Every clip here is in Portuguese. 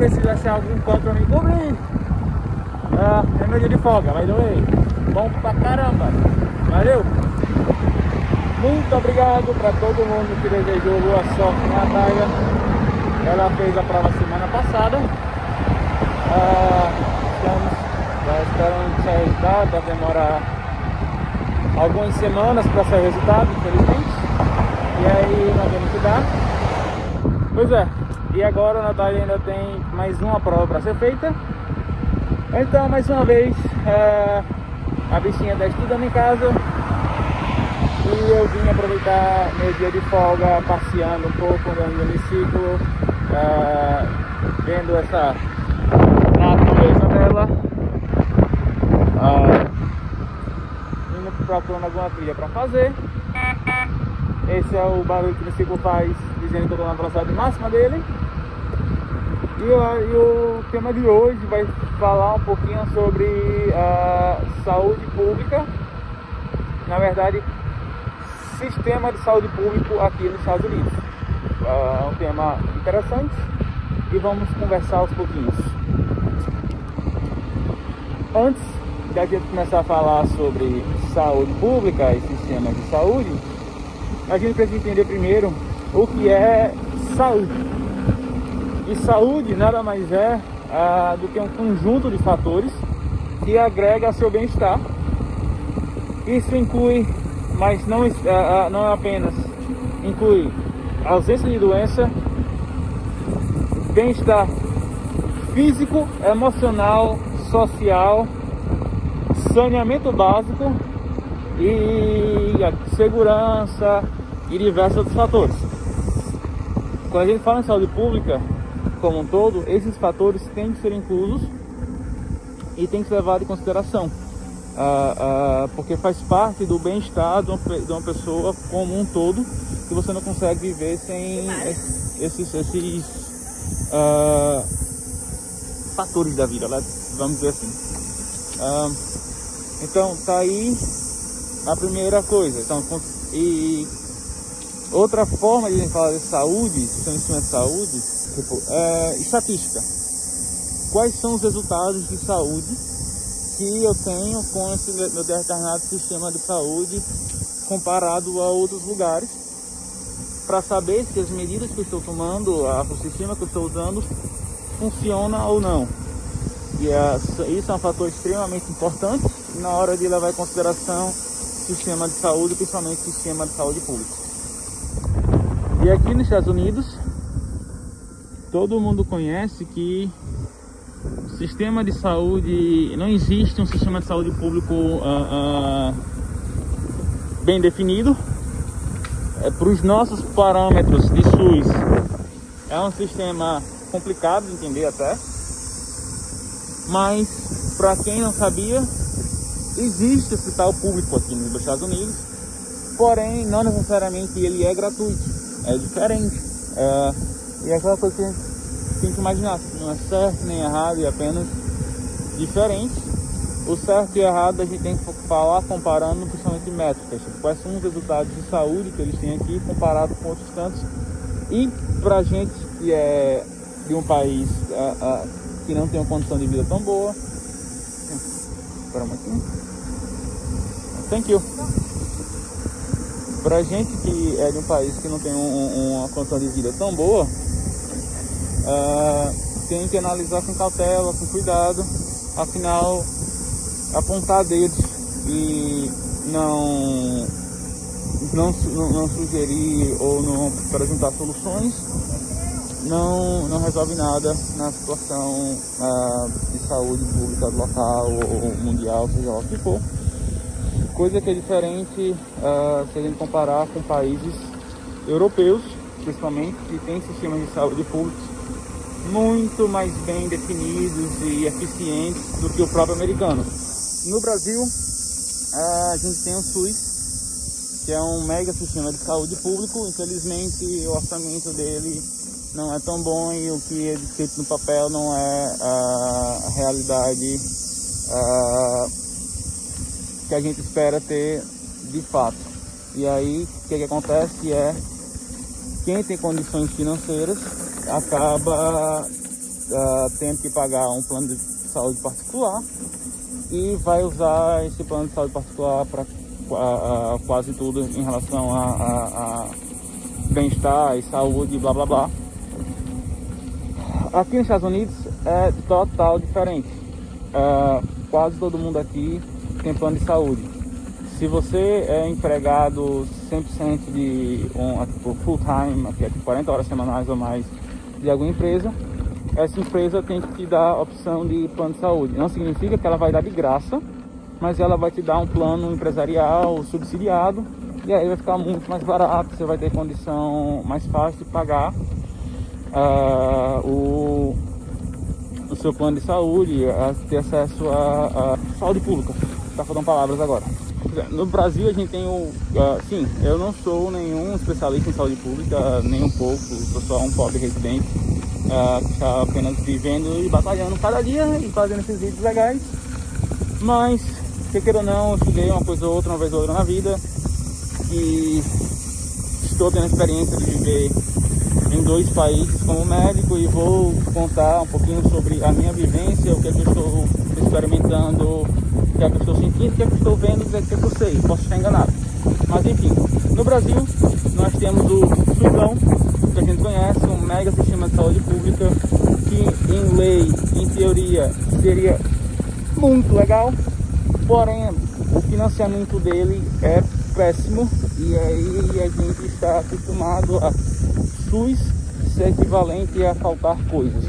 ver se vai ser algum canto pra me cobrir. É meu dia de folga, vai doer. Bom pra caramba. Valeu. Muito obrigado para todo mundo que desejou boa sorte na Natália. Ela fez a prova semana passada. Estamos esperando sair o resultado. Deve demorar algumas semanas para sair o resultado, infelizmente. E aí não vamos estudar. Pois é. E agora a Natália ainda tem mais uma prova para ser feita. Então, mais uma vez, a bichinha está estudando em casa. E eu vim aproveitar meu dia de folga, passeando um pouco, andando no hemiciclo, vendo essa natureza dela, indo procurando alguma trilha para fazer. Esse é o barulho que o hemiciclo faz, dizendo que eu estou na velocidade máxima dele. E o tema de hoje vai falar um pouquinho sobre saúde pública, na verdade, sistema de saúde público aqui nos Estados Unidos. É um tema interessante e vamos conversar aos pouquinhos. Antes da gente começar a falar sobre saúde pública e sistemas de saúde, a gente precisa entender primeiro o que é saúde. E saúde nada mais é do que um conjunto de fatores que agrega seu bem-estar. Isso inclui, mas não apenas inclui ausência de doença, bem-estar físico, emocional, social, saneamento básico e segurança e diversos outros fatores. Quando a gente fala em saúde pública como um todo, esses fatores têm que ser inclusos e têm que ser levados em consideração. Porque faz parte do bem-estar de uma pessoa como um todo, que você não consegue viver sem esses fatores da vida, vamos dizer assim. Então tá aí a primeira coisa. Então, e outra forma de a gente falar de saúde, sistema de saúde, tipo, estatística. Quais são os resultados de saúde que eu tenho com esse meu determinado sistema de saúde comparado a outros lugares, para saber se as medidas que eu estou tomando, o sistema que eu estou usando, funciona ou não. E isso é um fator extremamente importante na hora de levar em consideração sistema de saúde, principalmente sistema de saúde pública. E aqui nos Estados Unidos, todo mundo conhece que sistema de saúde, não existe um sistema de saúde público bem definido. Para os nossos parâmetros de SUS, é um sistema complicado de entender até, mas para quem não sabia, existe hospital público aqui nos Estados Unidos, porém não necessariamente ele é gratuito, é diferente, e é aquela coisa que a gente tem que imaginar, não é certo nem errado, é apenas diferente. O certo e errado a gente tem que falar comparando principalmente métricas, quais são os resultados de saúde que eles têm aqui comparado com outros cantos. E pra gente que é de um país que não tem uma condição de vida tão boa, espera um pouquinho. Thank you. Pra gente que é de um país que não tem uma condição de vida tão boa, tem que analisar com cautela, com cuidado, afinal apontar dedos e não sugerir ou não apresentar soluções não resolve nada na situação de saúde pública local ou mundial, seja lá o que for. Coisa que é diferente se a gente comparar com países europeus, principalmente, que tem sistemas de saúde públicos muito mais bem definidos e eficientes do que o próprio americano. No Brasil, a gente tem o SUS, que é um mega sistema de saúde público. Infelizmente, o orçamento dele não é tão bom e o que é descrito no papel não é a realidade que a gente espera ter de fato. E aí, o que acontece é quem tem condições financeiras acaba tendo que pagar um plano de saúde particular e vai usar esse plano de saúde particular para quase tudo em relação a bem-estar e saúde, blá blá blá. Aqui nos Estados Unidos é total diferente. Quase todo mundo aqui tem plano de saúde. Se você é empregado 100% de full time, que é 40 horas semanais ou mais de alguma empresa, essa empresa tem que te dar a opção de plano de saúde. Não significa que ela vai dar de graça, mas ela vai te dar um plano empresarial subsidiado, e aí vai ficar muito mais barato, você vai ter condição mais fácil de pagar o seu plano de saúde, ter acesso à saúde pública. Tá faltando palavras agora. No Brasil a gente tem sim, eu não sou nenhum especialista em saúde pública, nem um pouco, sou só um pobre residente que está apenas vivendo e batalhando cada dia e fazendo esses vídeos legais. Mas, queira ou não, eu estudei uma coisa ou outra, uma vez ou outra na vida, e estou tendo a experiência de viver em 2 países como médico, e vou contar um pouquinho sobre a minha vivência, o que é que eu estou experimentando, o que é que eu estou sentindo, o que é que eu estou vendo, o que é que eu sei. Posso estar enganado, mas enfim. No Brasil nós temos o SUSão, que a gente conhece, um mega sistema de saúde pública, que em lei, em teoria, seria muito legal, porém o financiamento dele é péssimo, e aí a gente está acostumado a SUS ser equivalente a faltar coisas.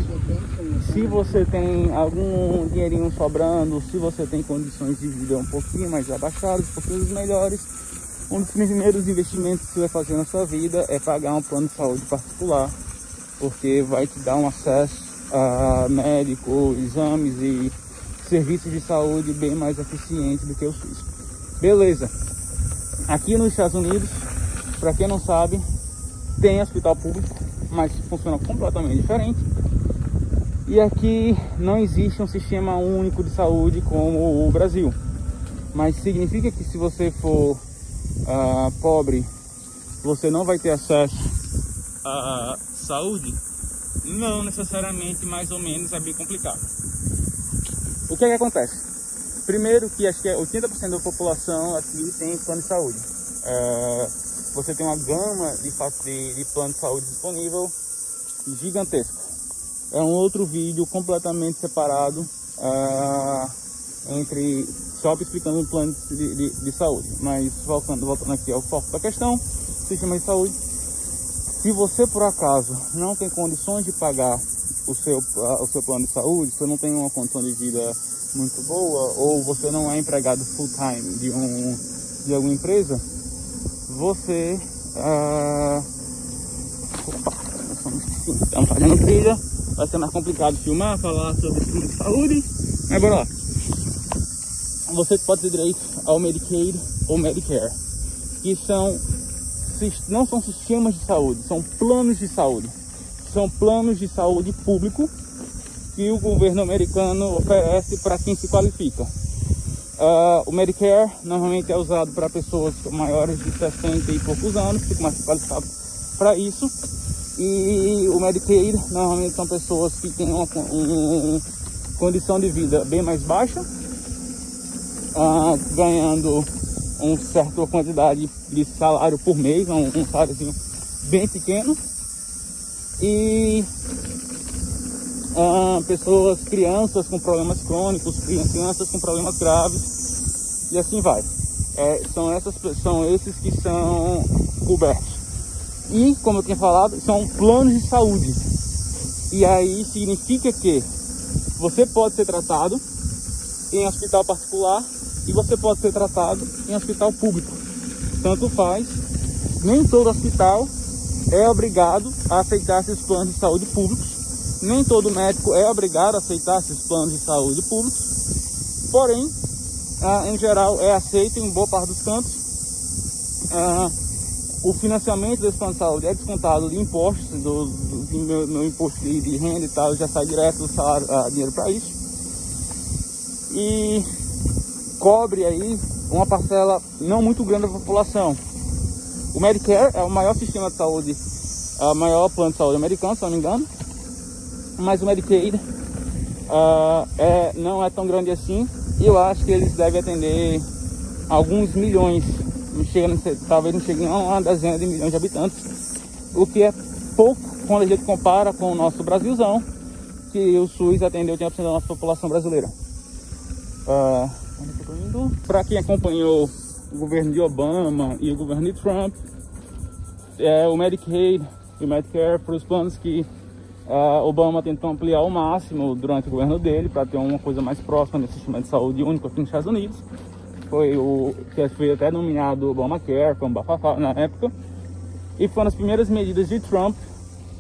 Se você tem algum dinheirinho sobrando, se você tem condições de vida um pouquinho mais abaixadas, um pouquinho melhores, um dos primeiros investimentos que você vai fazer na sua vida é pagar um plano de saúde particular, porque vai te dar um acesso a médico, exames e serviços de saúde bem mais eficiente do que o SUS. Beleza. Aqui nos Estados Unidos, para quem não sabe, tem hospital público, mas funciona completamente diferente. E aqui não existe um sistema único de saúde como o Brasil. Mas significa que se você for pobre, você não vai ter acesso à saúde? Não necessariamente, mais ou menos, é bem complicado. O que é que acontece? Primeiro que acho que 80% da população aqui tem plano de saúde. Você tem uma gama de plano de saúde disponível gigantesca. É um outro vídeo completamente separado só explicando o plano de saúde. Mas voltando aqui ao foco da questão, sistema de saúde. Se você por acaso não tem condições de pagar o seu plano de saúde, você não tem uma condição de vida muito boa, ou você não é empregado full time de alguma empresa, você estamos fazendo trilha, vai ser mais complicado filmar, falar sobre sistema de saúde, mas bora lá. Você pode ter direito ao Medicaid ou Medicare, que não são sistemas de saúde, são planos de saúde. São planos de saúde público que o governo americano oferece para quem se qualifica. O Medicare normalmente é usado para pessoas maiores de 60 e poucos anos, que ficam mais qualificados para isso. E o Medicaid normalmente são pessoas que têm uma condição de vida bem mais baixa, ganhando uma certa quantidade de salário por mês, um saláriozinho bem pequeno. E pessoas, crianças com problemas crônicos, crianças com problemas graves, e assim vai. São esses que são cobertos. E, como eu tinha falado, são planos de saúde. E aí significa que você pode ser tratado em hospital particular e você pode ser tratado em hospital público. Tanto faz. Nem todo hospital é obrigado a aceitar esses planos de saúde públicos. Nem todo médico é obrigado a aceitar esses planos de saúde públicos. Porém, em geral, é aceito em boa parte dos cantos. O financiamento desse plano de saúde é descontado de impostos, no imposto de renda e tal, já sai direto do salário, dinheiro para isso. E cobre aí uma parcela não muito grande da população. O Medicare é o maior sistema de saúde, o maior plano de saúde americano, se não me engano. mas o Medicaid não é tão grande assim, e eu acho que eles devem atender alguns milhões, talvez não chegue a uma dezena de milhões de habitantes, o que é pouco quando a gente compara com o nosso Brasilzão, que o SUS atende 80% da nossa população brasileira. Para quem acompanhou o governo de Obama e o governo de Trump, o Medicaid e o Medicare foram os planos que Obama tentou ampliar ao máximo durante o governo dele, para ter uma coisa mais próxima do sistema de saúde único aqui nos Estados Unidos. Foi o que foi até nomeado Obamacare, foi um bafafá na época. E foi uma das primeiras medidas de Trump,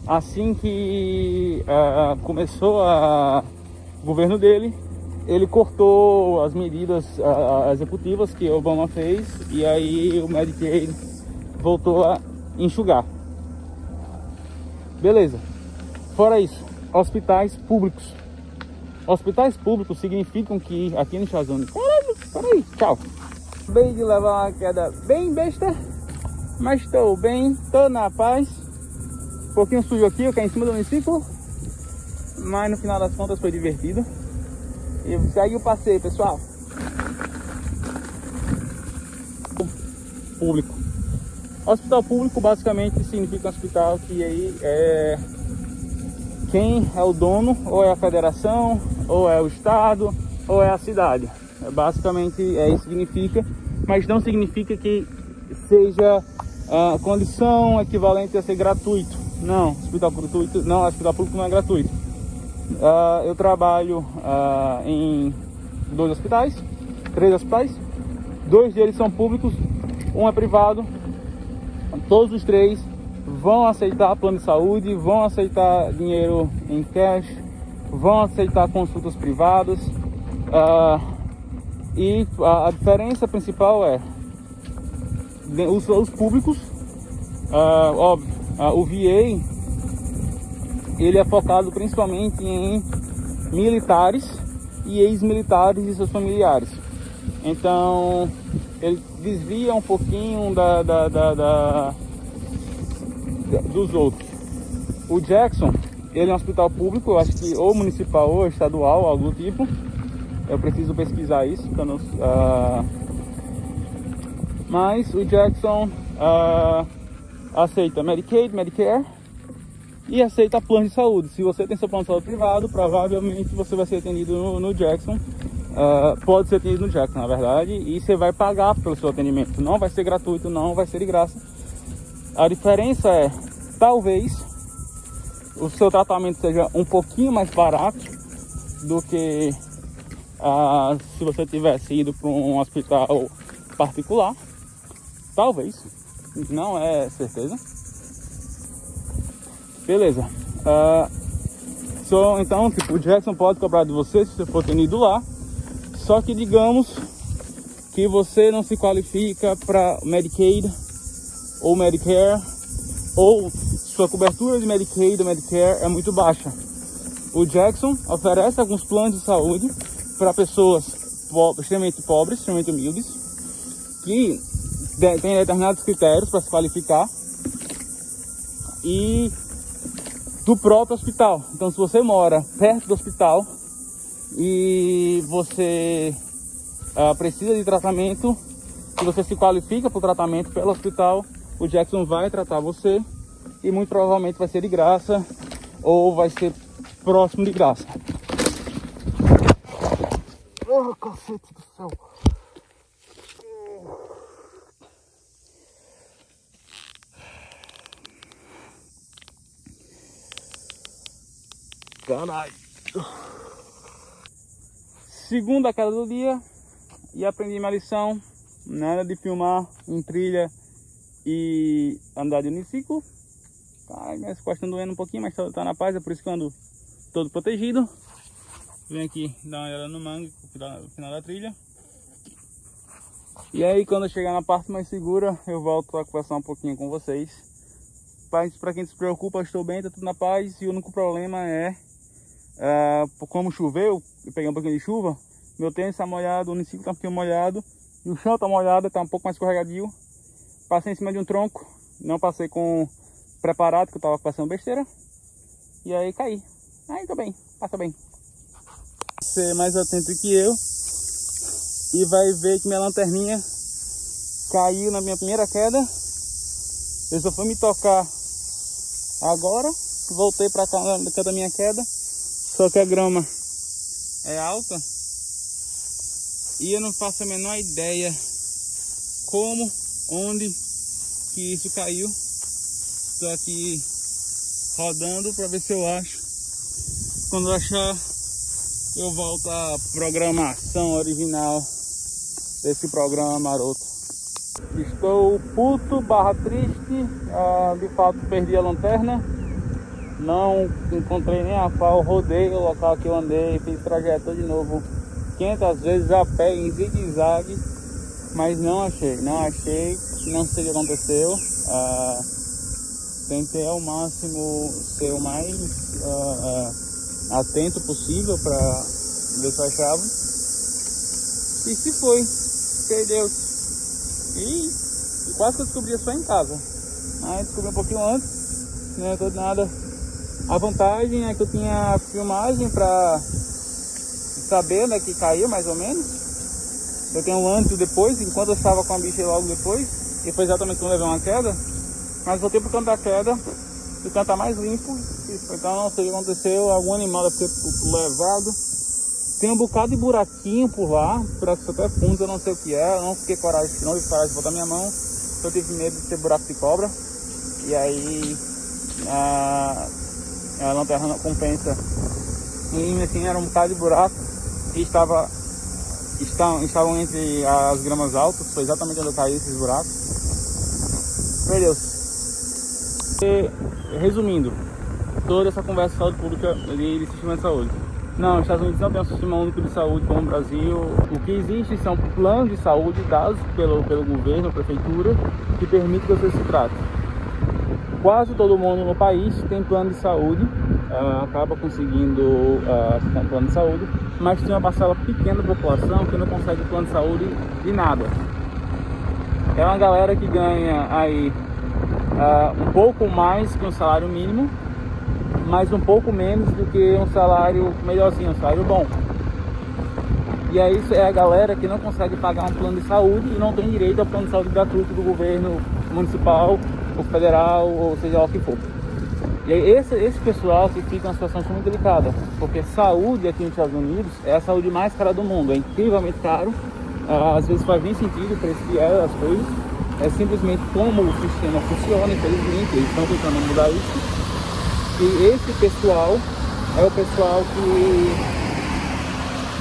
assim que começou o governo dele. Ele cortou as medidas executivas que Obama fez, e aí o Medicaid voltou a enxugar. Beleza. Fora isso, hospitais públicos. Hospitais públicos significam que aqui nos Estados Unidos... Caralho, peraí, tchau. Acabei de levar uma queda bem besta, mas estou bem, estou na paz. Um pouquinho sujo aqui, eu caí em cima do hemiciclo, mas no final das contas foi divertido. E segue o passeio, pessoal. Público. Hospital público basicamente significa um hospital que aí quem é o dono, ou é a federação, ou é o estado, ou é a cidade. Basicamente isso significa, mas não significa que seja a condição equivalente a ser gratuito. Não, hospital gratuito, não, hospital público não é gratuito. Eu trabalho em 3 hospitais, 2 deles são públicos, um é privado. Todos os 3 vão aceitar plano de saúde, vão aceitar dinheiro em cash, vão aceitar consultas privadas, e a diferença principal é os públicos, óbvio, o VA ele é focado principalmente em militares e ex-militares e seus familiares. Então ele desvia um pouquinho dos outros. O Jackson, ele é um hospital público, eu acho que ou municipal ou estadual, algo do tipo. Eu preciso pesquisar isso, mas o Jackson aceita Medicaid, Medicare e aceita plano de saúde. Se você tem seu plano de saúde privado, provavelmente você vai ser atendido no Jackson. Pode ser atendido no Jackson, na verdade, e você vai pagar pelo seu atendimento. Não vai ser gratuito, não vai ser de graça. A diferença é, talvez o seu tratamento seja um pouquinho mais barato do que se você tivesse ido para um hospital particular. Talvez, não é certeza. Beleza. Então, tipo, o Jackson pode cobrar de você se você for atendido lá. Só que digamos que você não se qualifica para Medicaid ou Medicare, ou sua cobertura de Medicaid ou Medicare é muito baixa. O Jackson oferece alguns planos de saúde para pessoas extremamente pobres, extremamente humildes, que tem determinados critérios para se qualificar, e do próprio hospital. Então, se você mora perto do hospital e você precisa de tratamento, se você se qualifica para o tratamento pelo hospital, o Jackson vai tratar você, e muito provavelmente vai ser de graça ou vai ser próximo de graça. Oh, cacete do céu! Caralho! Segunda queda do dia, e aprendi minha lição. Nada de filmar em trilha e andar de uniciclo. Ai, minhas costas estão doendo um pouquinho, mas tá na paz, é por isso que eu ando todo protegido. Venho aqui dar uma olhada no mangue no final da trilha. E aí, quando eu chegar na parte mais segura, eu volto a conversar um pouquinho com vocês. Para quem se preocupa, eu estou bem, tá tudo na paz. E o único problema é, como choveu, eu peguei um pouquinho de chuva, meu tênis está molhado, o uniciclo está um pouquinho molhado, e o chão está molhado, está um pouco mais escorregadio. Passei em cima de um tronco, não passei com preparado, que eu estava passando besteira, e aí caí. Aí tá bem, passa bem. Ser mais atento que eu e vai ver que minha lanterninha caiu na minha primeira queda. Eu só fui me tocar agora, voltei pra cá da minha queda, só que a grama é alta e eu não faço a menor ideia como, onde que isso caiu. Estou aqui rodando para ver se eu acho. Quando eu achar, eu volto à programação original desse programa maroto. Estou puto barra triste, de fato perdi a lanterna, não encontrei nem a pau, rodei o local que eu andei, fiz trajeto de novo 500 vezes a pé em zigue-zague, mas não achei, não sei o que aconteceu. Tentei ao máximo ser o mais atento possível para ver se eu achava, e se foi, perdeu. E quase que eu descobri só em casa, mas descobri um pouquinho antes, não tô de nada. A vantagem é que eu tinha filmagem para saber onde é que caiu, mais ou menos. Eu tenho um antes e depois, enquanto eu estava com a bicha logo depois, e foi exatamente quando eu levei uma queda. Mas voltei pro canto da queda, o canto tá mais limpo, então não sei o que aconteceu, algum animal deve ter levado. Tem um bocado de buraquinho por lá, buraco até fundo, eu não sei o que é, eu não fiquei coragem, não tive coragem de botar minha mão, eu tive medo de ter buraco de cobra, e aí a lanterna não compensa. E assim, era um bocado de buraco, e estavam entre as gramas altas, foi exatamente onde eu caí esses buracos. Perdeu-se. Resumindo, toda essa conversa de saúde pública e sistema de saúde. Não, os Estados Unidos não tem um sistema único de saúde como o Brasil. O que existe são planos de saúde dados pelo governo, prefeitura, que permite que você se trate. Quase todo mundo no país tem plano de saúde, acaba conseguindo um plano de saúde, mas tem uma parcela pequena da população que não consegue plano de saúde de nada. É uma galera que ganha aí um pouco mais que um salário mínimo, mas um pouco menos do que um salário melhorzinho, um salário bom. E aí é a galera que não consegue pagar um plano de saúde e não tem direito ao plano de saúde gratuito do governo municipal, ou federal, ou seja lá o que for. E aí esse pessoal que fica em uma situação muito delicada, porque saúde aqui nos Estados Unidos é a saúde mais cara do mundo, é incrivelmente caro. Às vezes faz nem sentido o preço que é as coisas, é simplesmente como o sistema funciona, infelizmente, eles estão tentando mudar isso. E esse pessoal é o pessoal que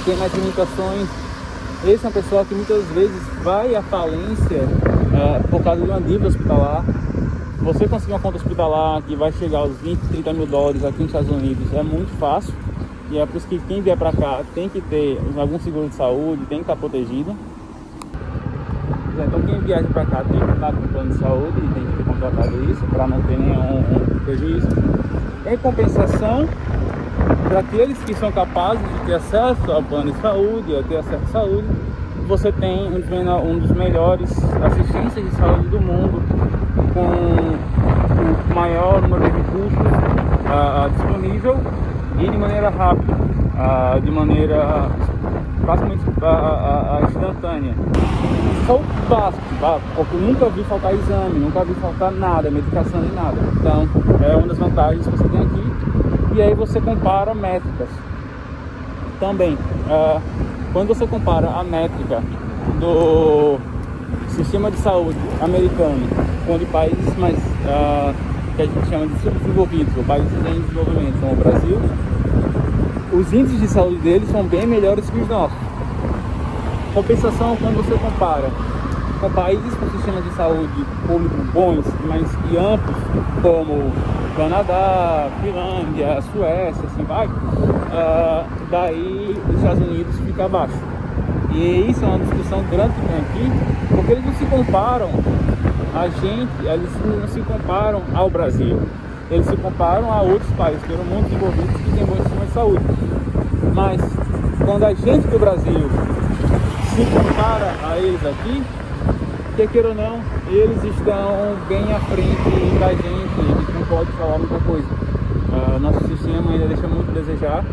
tem mais limitações. Esse é um pessoal que muitas vezes vai à falência por causa de uma dívida hospitalar. Você conseguir uma conta hospitalar que vai chegar aos 20, 30 mil dólares aqui nos Estados Unidos é muito fácil. E é por isso que quem vier para cá tem que ter algum seguro de saúde, tem que estar protegido. Então quem viaja para cá tem que estar com plano de saúde e tem que ter contratado isso para não ter nenhum prejuízo. Em compensação, para aqueles que são capazes de ter acesso ao plano de saúde, a ter acesso à saúde, você tem um dos melhores assistências de saúde do mundo, com o maior número de recursos disponível e de maneira rápida, de maneira praticamente instantânea. Só o básico, porque eu nunca vi faltar exame, nunca vi faltar nada, medicação nem nada. Então é uma das vantagens que você tem aqui. E aí você compara métricas também. Quando você compara a métrica do sistema de saúde americano com de países mais que a gente chama de subdesenvolvidos, ou países em desenvolvimento, como o Brasil, os índices de saúde deles são bem melhores que os nossos. Compensação, quando você compara com países com sistemas de saúde público bons e amplos, como Canadá, Finlândia, Suécia, assim vai, daí os Estados Unidos fica abaixo. E isso é uma discussão grande que tem aqui, porque eles não se comparam a gente, eles não se comparam ao Brasil, eles se comparam a outros países pelo mundo desenvolvidos que têm bom sistema de saúde. Mas quando a gente do Brasil se compara a eles aqui, quer queira ou não, eles estão bem à frente da gente, a gente não pode falar muita coisa. Nosso sistema ainda deixa muito a desejar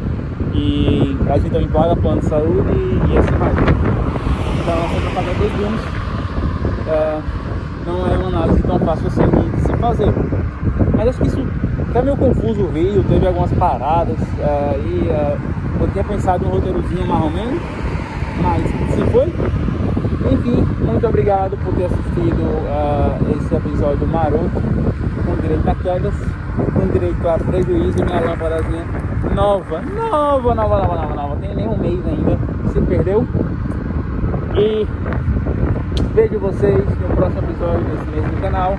e a gente também paga plano de saúde e assim vai. Então, essa propaganda dos gumes não é uma análise tão fácil assim de se fazer. Mas acho que isso tá meio confuso o vídeo, teve algumas paradas eu tinha pensado no roteirozinho mais ou menos, mas se foi. Enfim, muito obrigado por ter assistido esse episódio maroto, com direito a quedas, com direito a prejuízo. Minha lâmpadazinha nova, tem nem um mês ainda, se perdeu. E vejo vocês no próximo episódio desse mesmo canal.